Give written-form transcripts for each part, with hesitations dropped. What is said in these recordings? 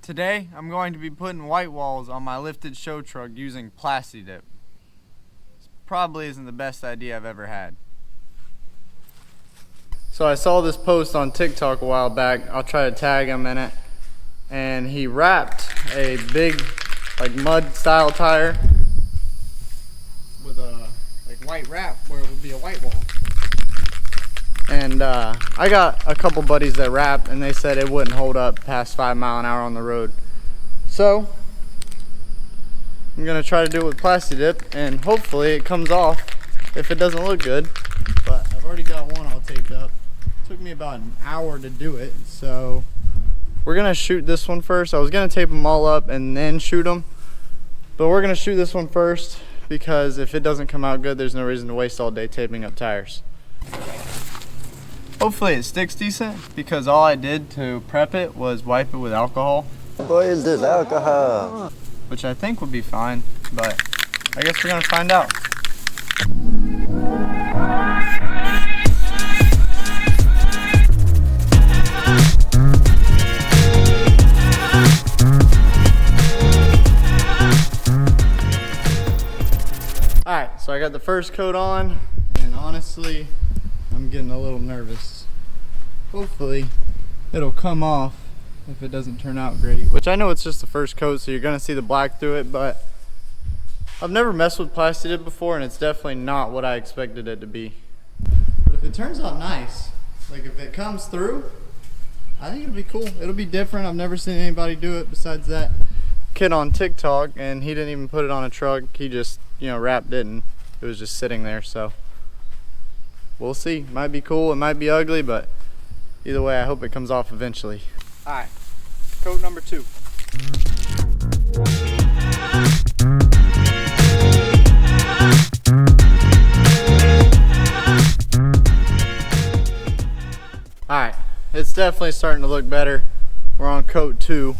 Today, I'm going to be putting white walls on my lifted show truck using Plasti Dip. This probably isn't the best idea I've ever had. So I saw this post on TikTok a while back. I'll try to tag him in it. And he wrapped a big, like mud style tire with a white wrap where it would be a white wall. And I got a couple buddies that wrapped, and they said it wouldn't hold up past 5 miles an hour on the road. So I'm gonna try to do it with Plasti Dip, and hopefully it comes off if it doesn't look good. But I've already got one all taped up. It took me about an hour to do it, so we're gonna shoot this one first. I was gonna tape them all up and then shoot them, but we're gonna shoot this one first because if it doesn't come out good, there's no reason to waste all day taping up tires. Hopefully it sticks decent, because all I did to prep it was wipe it with alcohol. Boy, is this alcohol. Which I think would be fine, but I guess we're gonna find out. Alright, so I got the first coat on, and honestly, I'm getting a little nervous. Hopefully it'll come off if it doesn't turn out great. Which I know it's just the first coat, so you're gonna see the black through it, but I've never messed with Plasti Dip before, and it's definitely not what I expected it to be. But if it turns out nice, like if it comes through, I think it'll be cool. It'll be different. I've never seen anybody do it besides that kid on TikTok, and he didn't even put it on a truck. He just, wrapped it, and it was just sitting there, so we'll see. Might be cool, it might be ugly, but either way, I hope it comes off eventually. Alright, coat number 2. Alright, it's definitely starting to look better. We're on coat 2.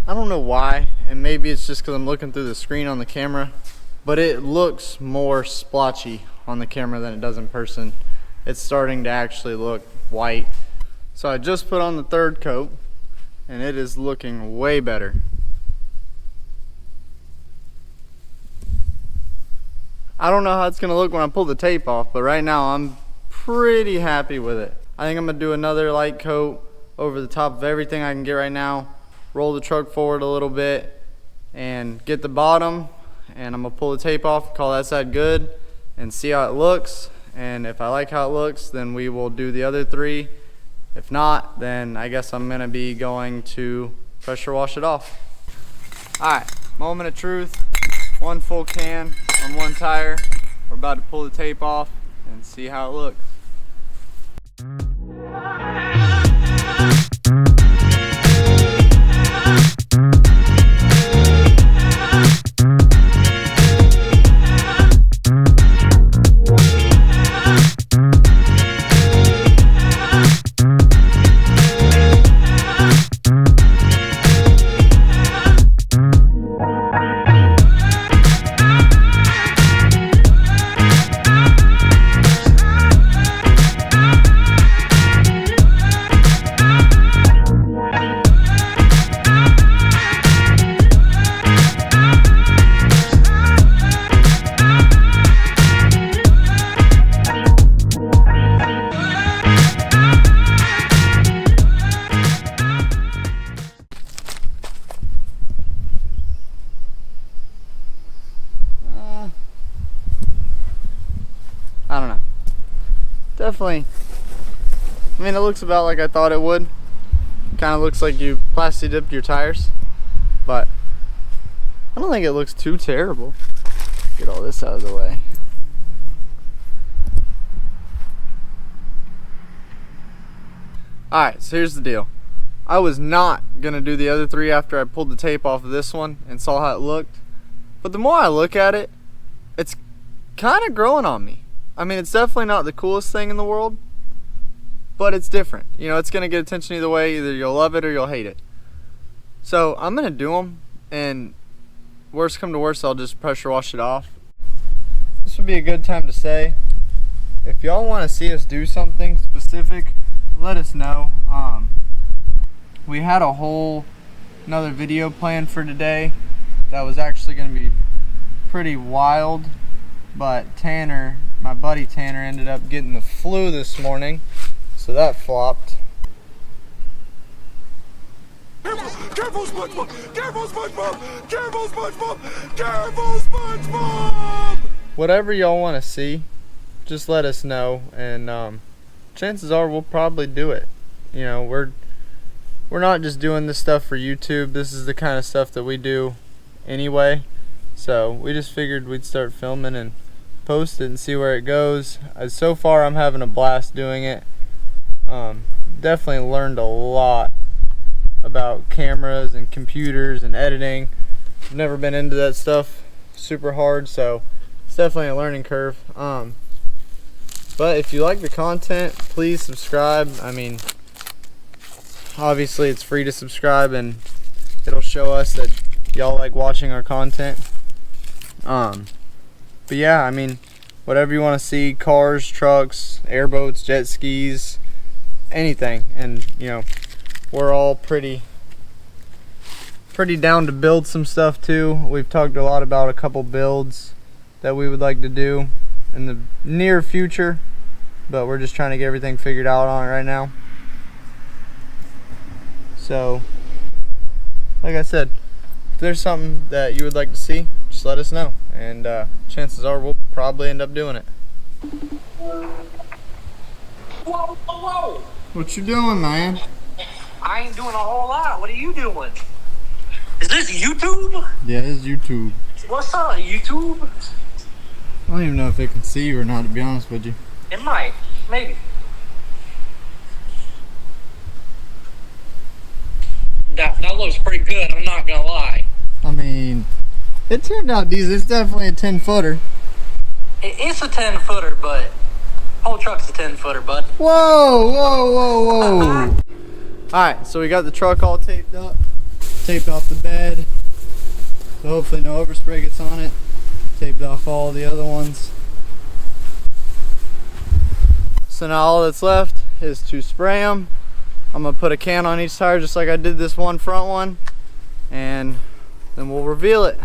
I don't know why, and maybe it's just because I'm looking through the screen on the camera, but it looks more splotchy on the camera than it does in person. It's starting to actually look white. So I just put on the 3rd coat, and it is looking way better. I don't know how it's gonna look when I pull the tape off, but right now I'm pretty happy with it. I think I'm gonna do another light coat over the top of everything I can get right now, roll the truck forward a little bit, and get the bottom, and I'm gonna pull the tape off, call that side good, and see how it looks. And if I like how it looks, then we will do the other 3. If not, then I guess I'm gonna be going to pressure wash it off. Alright, moment of truth. 1 full can on 1 tire. We're about to pull the tape off and see how it looks. I don't know. Definitely. I mean, it looks about like I thought it would. Kind of looks like you Plasti Dipped your tires, but I don't think it looks too terrible. Get all this out of the way. Alright, so here's the deal. I was not gonna do the other 3 after I pulled the tape off of this one and saw how it looked. But the more I look at it, it's kind of growing on me. I mean, it's definitely not the coolest thing in the world, but it's different. It's gonna get attention either way. Either you'll love it or you'll hate it. So I'm gonna do them, and worst come to worst, I'll just pressure wash it off. This would be a good time to say, if y'all want to see us do something specific, let us know. We had another video planned for today that was actually going to be pretty wild, but Tanner, my buddy Tanner, ended up getting the flu this morning, so that flopped. Careful, SpongeBob! Careful, SpongeBob! Careful, SpongeBob! Careful, SpongeBob! Whatever y'all want to see, just let us know, and chances are we'll probably do it. You know, we're not just doing this stuff for YouTube. This is the kind of stuff that we do anyway. So we just figured we'd start filming and post it and see where it goes. So far, I'm having a blast doing it. Definitely learned a lot about cameras and computers and editing. I've never been into that stuff super hard, so it's definitely a learning curve. But if you like the content, please subscribe. I mean, obviously it's free to subscribe, and it'll show us that y'all like watching our content. But yeah, I mean, whatever you want to see, cars, trucks, airboats, jet skis, anything. And you know, we're all pretty down to build some stuff too. We've talked a lot about a couple builds that we would like to do in the near future, but we're just trying to get everything figured out on it right now. So like I said, if there's something that you would like to see, just let us know, and chances are we'll probably end up doing it. Whoa, whoa! What you doing, man? I ain't doing a whole lot. What are you doing? Is this YouTube? Yeah, it's YouTube. What's up, YouTube? I don't even know if they can see you or not, to be honest with you. It might. Maybe. That looks pretty good, I'm not gonna lie. I mean, it turned out decent. It's definitely a 10-footer. It's a 10-footer, but whole truck's a 10-footer, bud. Whoa, whoa, whoa, whoa. Alright, so we got the truck all taped up, taped off the bed, so hopefully no overspray gets on it. Taped off all the other ones. So now all that's left is to spray them. I'm going to put a can on each tire just like I did this one front one, and then we'll reveal it.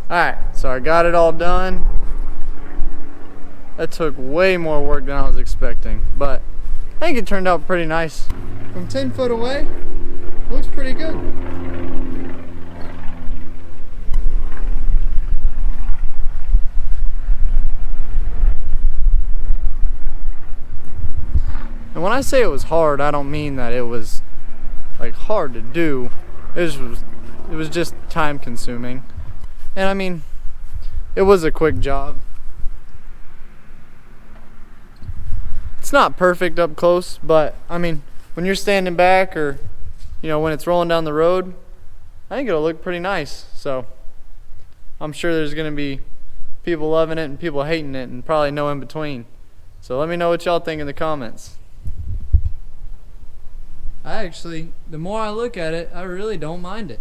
Alright, so I got it all done. That took way more work than I was expecting, but I think it turned out pretty nice. From 10 foot away, looks pretty good. And when I say it was hard, I don't mean that it was like hard to do. It was just time consuming. And I mean, it was a quick job. It's not perfect up close, but I mean, when you're standing back or, you know, when it's rolling down the road, I think it'll look pretty nice. So I'm sure there's gonna be people loving it and people hating it and probably no in between. So let me know what y'all think in the comments. The more I look at it, I really don't mind it.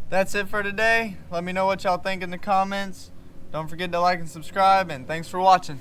That's it for today. Let me know what y'all think in the comments. Don't forget to like and subscribe, and thanks for watching.